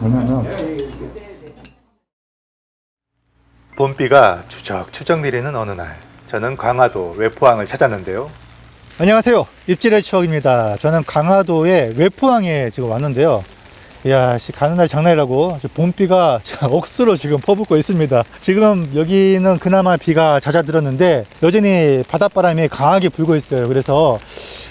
왜냐면 봄비가 추적추적 내리는 어느 날, 저는 강화도 외포항을 찾았는데요. 안녕하세요, 입질의 추억입니다. 저는 강화도의 외포항에 지금 왔는데요. 이야, 가는 날 장난이라고 봄비가 억수로 지금 퍼붓고 있습니다. 지금 여기는 그나마 비가 잦아들었는데 여전히 바닷바람이 강하게 불고 있어요. 그래서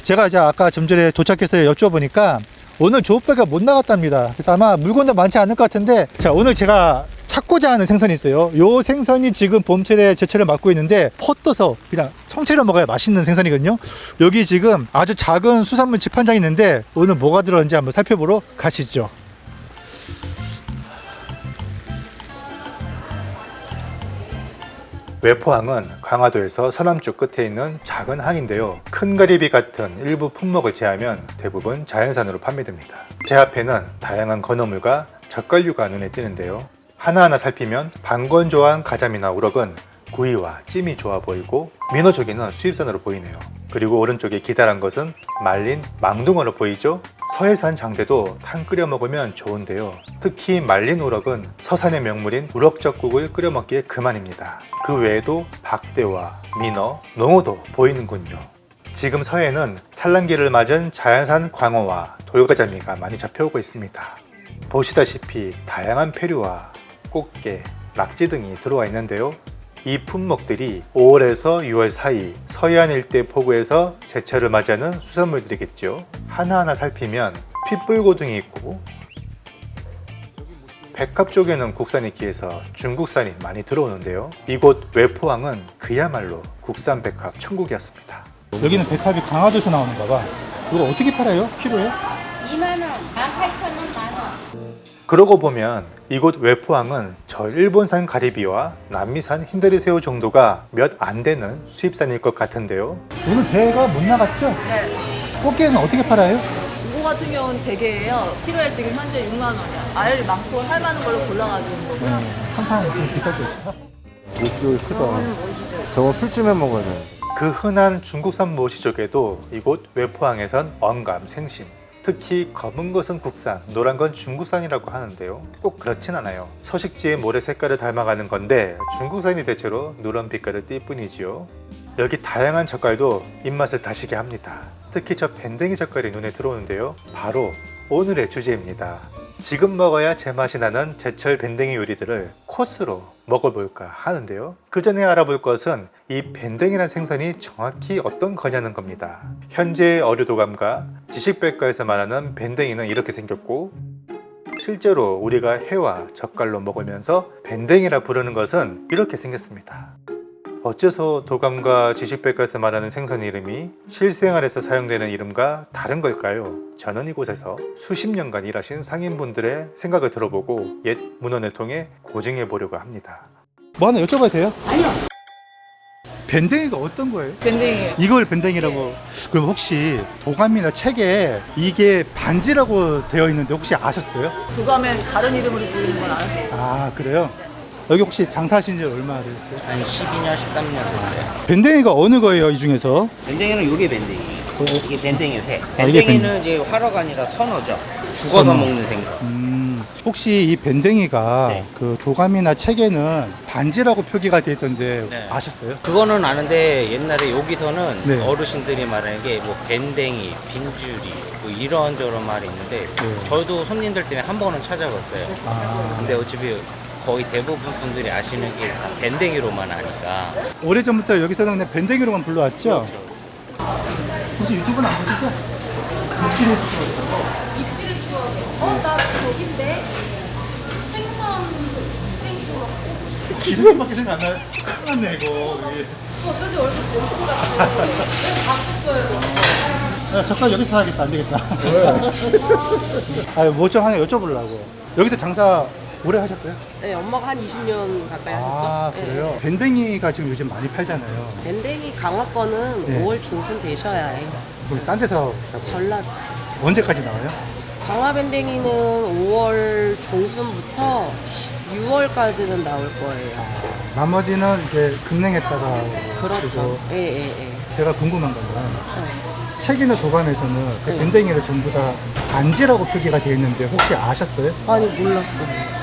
제가 이제 아까 좀 전에 도착해서 여쭤보니까 오늘 조업배가 못 나갔답니다. 그래서 아마 물건도 많지 않을 것 같은데, 자, 오늘 제가 찾고자 하는 생선이 있어요. 요 생선이 지금 봄철에 제철을 맞고 있는데 퍼 떠서 그냥 통째로 먹어야 맛있는 생선이거든요. 여기 지금 아주 작은 수산물 집한장이 있는데 오늘 뭐가 들어있는지 한번 살펴보러 가시죠. 외포항은 강화도에서 서남쪽 끝에 있는 작은 항인데요. 큰 가리비 같은 일부 품목을 제하면 대부분 자연산으로 판매됩니다. 제 앞에는 다양한 건어물과 젓갈류가 눈에 띄는데요. 하나하나 살피면 방건조한 가자미나 우럭은 구이와 찜이 좋아 보이고, 민어조개는 수입산으로 보이네요. 그리고 오른쪽에 기다란 것은 말린 망둥어로 보이죠? 서해산 장대도 탕 끓여 먹으면 좋은데요. 특히 말린 우럭은 서산의 명물인 우럭젓국을 끓여 먹기에 그만입니다. 그 외에도 박대와 민어, 농어도 보이는군요. 지금 서해는 산란기를 맞은 자연산 광어와 돌가자미가 많이 잡혀오고 있습니다. 보시다시피 다양한 페류와 꽃게, 낙지 등이 들어와 있는데요. 이 품목들이 5월에서 6월 사이 서해안 일대 포구에서 제철을 맞이하는 수산물들이겠죠. 하나하나 살피면 핏불고등이 있고, 백합 쪽에는 국산이 귀해서 중국산이 많이 들어오는데요. 이곳 외포항은 그야말로 국산 백합 천국이었습니다. 여기는 백합이 강화도에서 나오는가 봐. 이거 어떻게 팔아요? 키로에? 2만원, 18,000원, 만원. 그러고 보면 이곳 외포항은 저 일본산 가리비와 남미산 흰다리새우 정도가 몇 안 되는 수입산일 것 같은데요. 오늘 배가 못 나갔죠? 네. 꽃게는 어떻게 팔아요? 이거 같은 경우는 대게예요. 키로에 지금 현재 6만 원이야. 알 많고 할 많은 걸로 골라가지고 거고요. 항상 좀 비쌀 때 있죠. 모시조개 크다. 저거 술집에 먹어야 돼. 그 흔한 중국산 모시조개도 이곳 외포항에선 언감 생심. 특히 검은 것은 국산, 노란 건 중국산이라고 하는데요. 꼭 그렇진 않아요. 서식지의 모래 색깔을 닮아가는 건데 중국산이 대체로 누런 빛깔을 띌 뿐이지요. 여기 다양한 젓갈도 입맛을 다시게 합니다. 특히 저 밴댕이 젓갈이 눈에 들어오는데요. 바로 오늘의 주제입니다. 지금 먹어야 제맛이 나는 제철 밴댕이 요리들을 코스로 먹어볼까 하는데요. 그 전에 알아볼 것은 이 밴댕이란 생선이 정확히 어떤 거냐는 겁니다. 현재의 어류도감과 지식백과에서 말하는 밴댕이는 이렇게 생겼고, 실제로 우리가 회와 젓갈로 먹으면서 밴댕이라 부르는 것은 이렇게 생겼습니다. 어째서 도감과 지식백과에서 말하는 생선 이름이 실생활에서 사용되는 이름과 다른 걸까요? 저는 이곳에서 수십 년간 일하신 상인분들의 생각을 들어보고 옛 문헌을 통해 고증해 보려고 합니다. 뭐 하나 여쭤봐도 돼요? 아니요. 밴댕이가 어떤 거예요? 밴댕이에요. 이걸 밴댕이라고. 그럼 혹시 도감이나 책에 이게 반지라고 되어 있는데 혹시 아셨어요? 그거면 다른 이름으로 부르는 건 알아요. 아, 그래요? 여기 혹시 장사하신 지 얼마나 되셨어요? 한 12년, 13년 됐어요. 밴댕이가 어느 거예요, 이 중에서? 밴댕이는 요게 밴댕이. 이게 밴댕이 회. 아, 이게 밴댕이는 이제 화로가 아니라 선어죠. 죽어서 선어. 먹는 생선. 혹시 이 밴댕이가 네. 그 도감이나 책에는 반지라고 표기가 되어 있던데 네. 아셨어요? 그거는 아는데 옛날에 여기서는 네. 어르신들이 말하는 게 뭐 밴댕이, 빈줄이 뭐 이런저런 말이 있는데 네. 저도 손님들 때문에 한 번은 찾아봤어요. 아, 근데 어차피 거의 대부분 분들이 아시는 게 다 밴댕이로만 아니까. 오래전부터 여기서는 그냥 밴댕이로만 불러왔죠? 그렇죠. 혹시 유튜브는 안 보시죠? 입질을 입질의 추억. 나 저긴데 생선 생추억. 기름밖에 생각 안 나요? 큰일 났네 이거. 어쩐지 얼굴 보고 같아. 내가 봤었어요. 야, 젓갈 여기서 사야겠다. 안 되겠다. 아, 뭐 좀 하나 여쭤보려고. 여기서 장사 오래 하셨어요? 네, 엄마가 한 20년 가까이 하셨죠. 아, 그래요? 밴댕이가 지금 요즘 많이 팔잖아요. 밴댕이 강화권은 네. 5월 중순 되셔야 해요. 그럼 딴 데서 잡고 전라 언제까지 나와요? 강화 밴댕이는 5월 중순부터 6월까지는 나올 거예요. 나머지는 이제 급냉했다가 그렇죠. 그리고 예, 예, 예. 제가 궁금한 건데 책 있는 도감에서는 그 네. 밴댕이를 전부 다 반지라고 표기가 되어 있는데 혹시 아셨어요? 아니 몰랐어.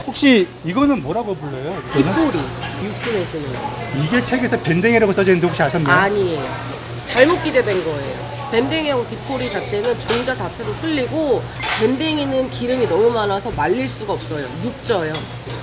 혹시 이거는 뭐라고 불러요? 이거는? 뒷꼬리 육수 내시는 거. 이게 책에서 밴댕이라고 써져 있는데 혹시 아셨나요? 아니에요. 잘못 기재된 거예요. 밴댕이하고 뒷꼬리 자체는 종자 자체도 틀리고 밴댕이는 기름이 너무 많아서 말릴 수가 없어요. 눅져요.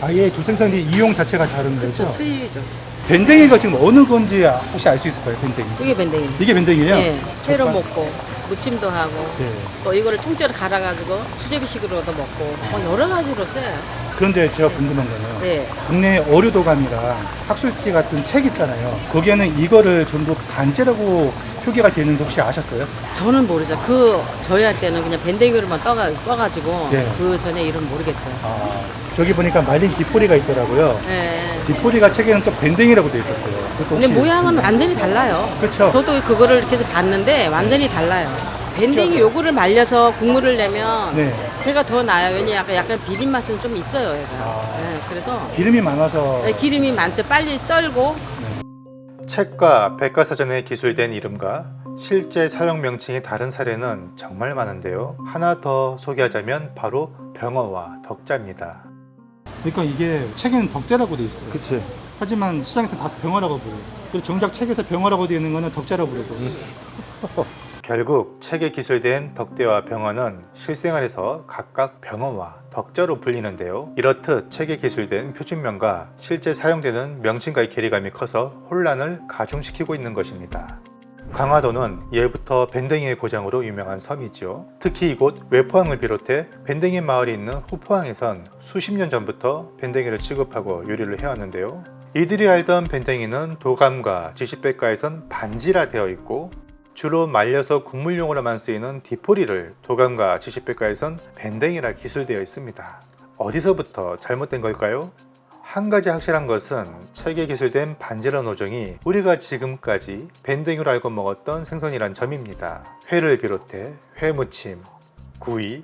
아예 두 생선이 이용 자체가 다른 그쵸, 거죠? 틀리죠. 밴댕이가 지금 어느 건지 혹시 알 수 있을까요? 밴댕이. 이게 밴댕이. 이게 밴댕이에요? 예, 회로 젓갈. 먹고 무침도 하고 네. 또 이거를 통째로 갈아가지고 수제비식으로도 먹고 여러 가지로 써요. 그런데 제가 궁금한 거는 네. 국내 어류도감이랑 학술지 같은 책 있잖아요. 거기에는 이거를 전부 반지라고 표기가 되어 있는데 혹시 아셨어요? 저는 모르죠. 저희 할 때는 그냥 밴댕이로만 써가지고 네. 그 전에 이름 모르겠어요. 저기 보니까 말린 뒷꼬리가 있더라고요. 예. 뒷꼬리가 책에는 또 밴댕이라고 되어 있었어요. 그것도 근데 혹시 모양은 완전히 달라요. 그쵸. 저도 그거를 이렇게 해서 봤는데 완전히 달라요. 밴댕이 요거를 말려서 국물을 내면 네. 제가 더 나아요. 왜냐면 약간 비린 맛은 좀 있어요. 얘가. 예, 그래서 기름이 많아서 네, 기름이 많죠. 빨리 쩔고. 책과 백과사전에 기술된 이름과 실제 사용 명칭이 다른 사례는 정말 많은데요. 하나 더 소개하자면 바로 병어와 덕자입니다. 그러니까 이게 책에는 덕대라고 되어 있어요. 그치. 하지만 시장에서 다 병어라고 부르요. 그리고 정작 책에서 병어라고 되어 있는 거는 덕자라고 부르고. 결국 책에 기술된 덕대와 병어는 실생활에서 각각 병어와 덕자로 불리는데요. 이렇듯 책에 기술된 표준명과 실제 사용되는 명칭과의 괴리감이 커서 혼란을 가중시키고 있는 것입니다. 강화도는 예부터 밴댕이의 고장으로 유명한 섬이죠. 특히 이곳 외포항을 비롯해 밴댕이 마을이 있는 후포항에선 수십 년 전부터 밴댕이를 취급하고 요리를 해왔는데요. 이들이 알던 밴댕이는 도감과 지시백과에선 반지라 되어 있고 주로 말려서 국물용으로만 쓰이는 디포리를 도감과 지시백과에선 밴댕이라 기술되어 있습니다. 어디서부터 잘못된 걸까요? 한 가지 확실한 것은 책에 기술된 반지란 어종이 우리가 지금까지 밴댕이로 알고 먹었던 생선이란 점입니다. 회를 비롯해 회무침, 구이,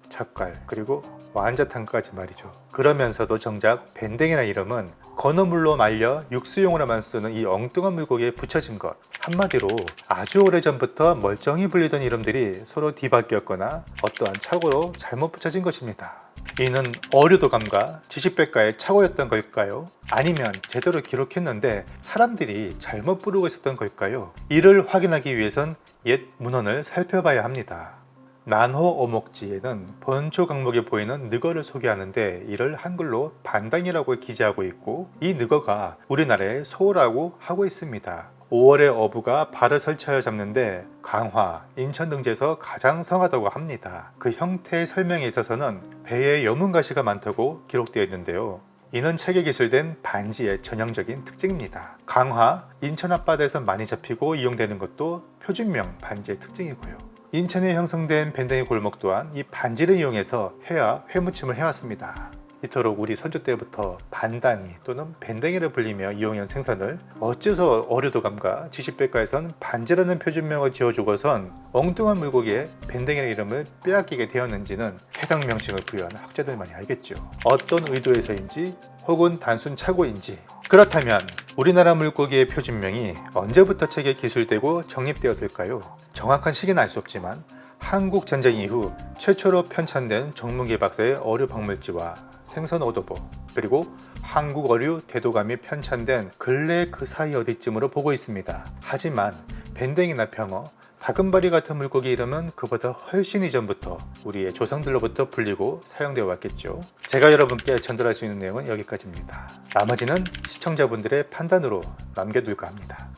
젓갈, 그리고 완자탕까지 말이죠. 그러면서도 정작 밴댕이라는 이름은 건어물로 말려 육수용으로만 쓰는 이 엉뚱한 물고기에 붙여진 것. 한마디로 아주 오래전부터 멀쩡히 불리던 이름들이 서로 뒤바뀌었거나 어떠한 착오로 잘못 붙여진 것입니다. 이는 어류도감과 지식백과의 착오였던 걸까요? 아니면 제대로 기록했는데 사람들이 잘못 부르고 있었던 걸까요? 이를 확인하기 위해선 옛 문헌을 살펴봐야 합니다. 난호 오목지에는 번초 강목에 보이는 느거를 소개하는데 이를 한글로 반당이라고 기재하고 있고 이 느거가 우리나라의 소라고 하고 있습니다. 5월의 어부가 발을 설치하여 잡는데 강화, 인천 등지에서 가장 성하다고 합니다. 그 형태의 설명에 있어서는 배에 여문가시가 많다고 기록되어 있는데요. 이는 책에 기술된 반지의 전형적인 특징입니다. 강화, 인천 앞바다에서 많이 잡히고 이용되는 것도 표준명 반지의 특징이고요. 인천에 형성된 밴댕이 골목 또한 이 반지를 이용해서 회와 회무침을 해왔습니다. 이토록 우리 선조 때부터 반당이 또는 밴댕이를 불리며 이용한 생선을 어째서 어류도감과 지식백과에선 반지라는 표준명을 지어주고선 엉뚱한 물고기에 밴댕이라는 이름을 빼앗기게 되었는지는 해당 명칭을 부여한 학자들만이 알겠죠. 어떤 의도에서인지 혹은 단순 착오인지. 그렇다면 우리나라 물고기의 표준명이 언제부터 책에 기술되고 정립되었을까요? 정확한 시기는 알 수 없지만 한국전쟁 이후 최초로 편찬된 정문기 박사의 어류박물지와 생선오도보 그리고 한국어류 대도감이 편찬된 근래 그 사이 어디쯤으로 보고 있습니다. 하지만 밴댕이나 병어, 다금바리 같은 물고기 이름은 그보다 훨씬 이전부터 우리의 조상들로부터 불리고 사용되어 왔겠죠. 제가 여러분께 전달할 수 있는 내용은 여기까지입니다. 나머지는 시청자분들의 판단으로 남겨둘까 합니다.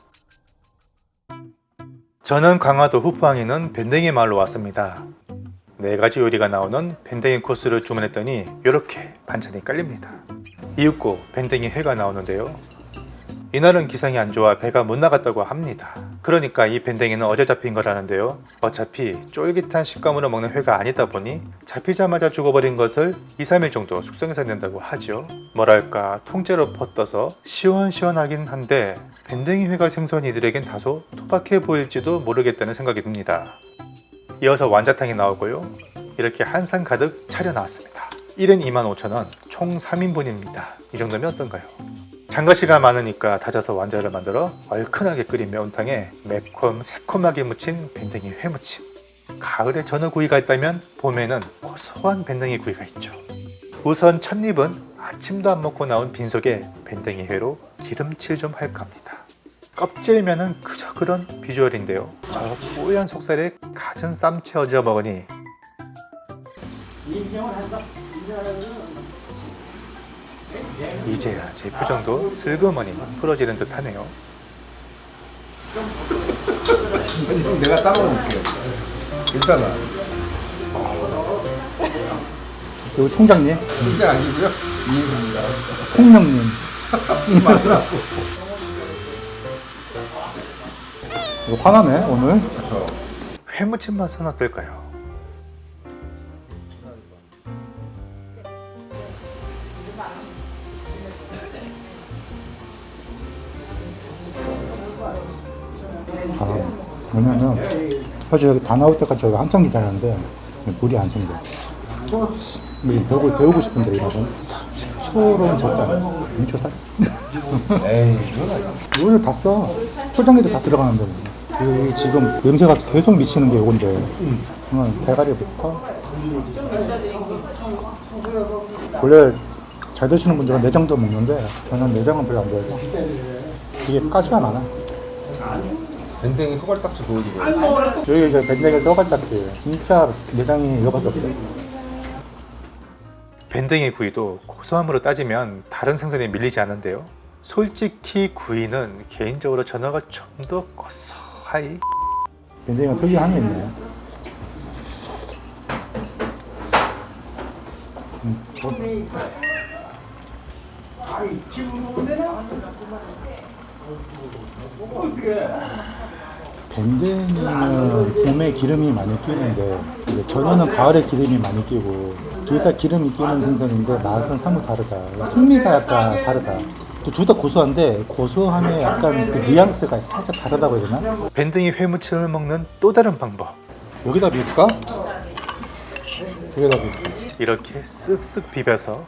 저는 강화도 후포항에 있는 밴댕이 마을로 왔습니다. 4가지 요리가 나오는 밴댕이 코스를 주문했더니 이렇게 반찬이 깔립니다. 이윽고 밴댕이 회가 나오는데요. 이날은 기상이 안 좋아 배가 못 나갔다고 합니다. 그러니까 이 밴댕이는 어제 잡힌 거라는데요. 어차피 쫄깃한 식감으로 먹는 회가 아니다 보니 잡히자마자 죽어버린 것을 2-3일 정도 숙성해서 낸다고 하죠. 뭐랄까 통째로 퍼떠서 시원시원하긴 한데 밴댕이 회가 생소한 이들에겐 다소 투박해 보일지도 모르겠다는 생각이 듭니다. 이어서 완자탕이 나오고요. 이렇게 한 상 가득 차려 나왔습니다. 1인 25,000원, 총 3인분입니다. 이 정도면 어떤가요? 장가시가 많으니까 다져서 완자를 만들어 얼큰하게 끓인 매운탕에 매콤 새콤하게 무친 밴댕이 회무침. 가을에 전어구이가 있다면 봄에는 고소한 밴댕이 구이가 있죠. 우선 첫입은 아침도 안 먹고 나온 빈속에 밴댕이 회로 기름칠 좀 할까 합니다. 껍질면은 그저 그런 비주얼인데요. 저 뽀얀 속살에 갖은 쌈채 얹어 먹으니 이제야 제 표정도 슬그머니 풀어지는 듯 하네요. 내가 따먹을게. 괜찮아. 그리고 총장님, 근데 아니고요. 이해입니다. 통령님. 이거 화나네 오늘. 회무침 맛은 어떨까요? 왜냐면 사실 여기 다 나올 때까지 저희가 한참 기다렸는데 물이 안 생겨. 배우고 싶은데 이거는 식초로는 절대 안 해. 민초살? 에이, 이건 아니야. 이거를 다 써. 초장에도 다 들어가는데 이 지금 냄새가 계속 미치는 게 이건데 대가리부터 원래 잘 드시는 분들은 내장도 먹는데 저는 내장은 별로 안 좋아해서 이게 가시가 많아. 밴댕이 소갈딱지 보여주고. 여기 이제 밴댕이 떠갈딱지 진짜 내장이 이거밖에 없어요. 밴댕이 구이도 고소함으로 따지면 다른 생선에 밀리지 않는데요. 솔직히 구이는 개인적으로 전어가 좀 더 고소하이. 밴댕이가 특이한 향이 있네. 밴댕이는 봄에 기름이 많이 끼는데 이제 전어는 가을에 기름이 많이 끼고 둘 다 기름이 끼는 생선인데 맛은 사뭇 다르다. 풍미가 약간 다르다. 또 둘 다 고소한데 고소함에 약간 그 뉘앙스가 살짝 다르다고 해야 되나? 밴댕이 회무침을 먹는 또 다른 방법. 여기다 밀까? 여기다 밀까? 이렇게 쓱쓱 비벼서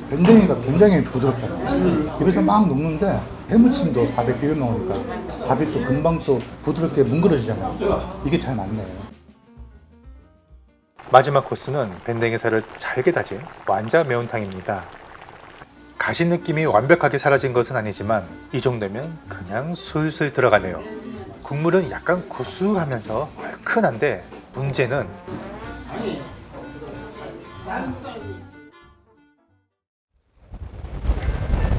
밴댕이가 굉장히 부드럽잖아. 입에서 막 녹는데 해무침도 밥에 비벼 먹으니까 밥이 또 금방 또 부드럽게 뭉그러지잖아. 이게 잘 맞네. 마지막 코스는 밴댕이살을 잘게 다진 완자 매운탕입니다. 가시 느낌이 완벽하게 사라진 것은 아니지만 이 정도면 그냥 술술 들어가네요. 국물은 약간 구수하면서 얼큰한데 문제는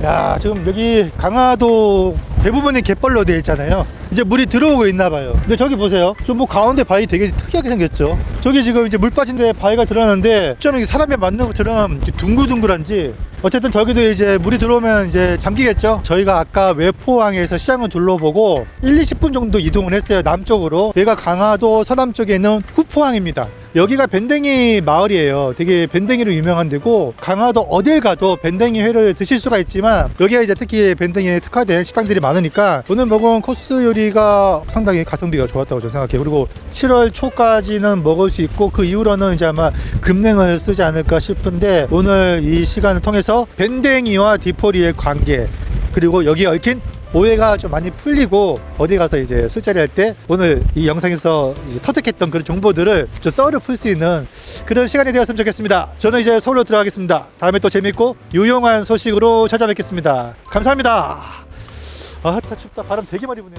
야, 지금 여기 강화도 대부분이 갯벌로 되어 있잖아요. 이제 물이 들어오고 있나 봐요. 근데 저기 보세요. 좀 뭐 가운데 바위 되게 특이하게 생겼죠. 저기 지금 이제 물 빠진 데 바위가 드러나는데 좀 이게 사람에 맞는 것처럼 둥글둥글한지 어쨌든 저기도 이제 물이 들어오면 이제 잠기겠죠. 저희가 아까 외포항에서 시장을 둘러보고 1-20분 정도 이동을 했어요. 남쪽으로. 여기가 강화도 서남쪽에 있는 후포항입니다. 여기가 밴댕이 마을이에요. 되게 밴댕이로 유명한 데고 강화도 어딜 가도 밴댕이 회를 드실 수가 있지만 여기가 이제 특히 밴댕이에 특화된 식당들이 많으니까 오늘 먹은 코스 요리가 상당히 가성비가 좋았다고 저는 생각해요. 그리고 7월 초까지는 먹을 수 있고 그 이후로는 이제 아마 급냉을 쓰지 않을까 싶은데 오늘 이 시간을 통해서 밴댕이와 디포리의 관계 그리고 여기에 얽힌 오해가 좀 많이 풀리고 어디 가서 이제 술자리 할 때 오늘 이 영상에서 이제 터득했던 그런 정보들을 좀 썰을 풀 수 있는 그런 시간이 되었으면 좋겠습니다. 저는 이제 서울로 들어가겠습니다. 다음에 또 재밌고 유용한 소식으로 찾아뵙겠습니다. 감사합니다. 아, 다 춥다. 바람 되게 많이 부네.